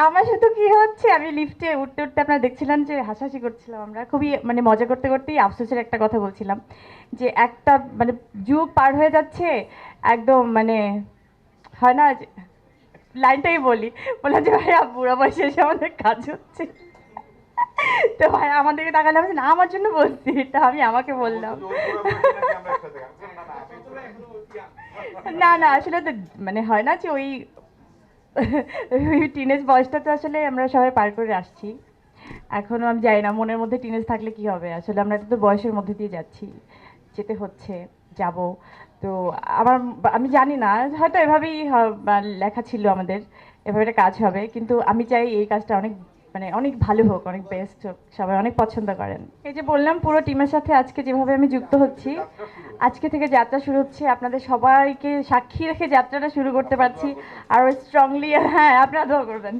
আমার সাথে কি হচ্ছে, আমি লিফটে উঠতে উঠতে আপনারা দেখছিলেন যে হাসাহাসি করছিলাম, আমরা খুবই মানে মজা করতে করতেই আফসোসের একটা কথা বলছিলাম যে একটা মানে যুগ পার হয়ে যাচ্ছে একদম মানে হয় না যে লাইনটাই বলি, বললাম যে ভাইয়া বুড়া বয়সে এসে আমাদের কাজ হচ্ছে। তো ভাই আমাদেরকে তাকালে আমি না আমার জন্য বলছি, এটা আমি আমাকে বললাম। না না আসলে তো মানে হয় না যে ওই ওই টিনেজ বয়সটা তো আসলে আমরা সবাই পার করে আসছি। এখনো আমি জানি না মনের মধ্যে টিনেজ থাকলে কি হবে, আসলে আমরা তো বয়সের মধ্যে দিয়ে যাচ্ছি, যেতে হচ্ছে, যাব। তো আমার আমি জানি না, হয়তো এভাবেই লেখা ছিল আমাদের, এভাবে একটা কাজ হবে, কিন্তু আমি চাই এই কাজটা অনেক মানে অনেক ভালো হোক, অনেক বেস্ট হোক, সবাই অনেক পছন্দ করেন। এই যে বললাম পুরো টিমের সাথে আজকে যেভাবে আমি যুক্ত হচ্ছি, আজকে থেকে যাত্রা শুরু হচ্ছে, আপনাদের সবাইকে সাক্ষী রেখে যাত্রাটা শুরু করতে পারছি আরো স্ট্রংলি। হ্যাঁ আপনারা দোয়া করবেন।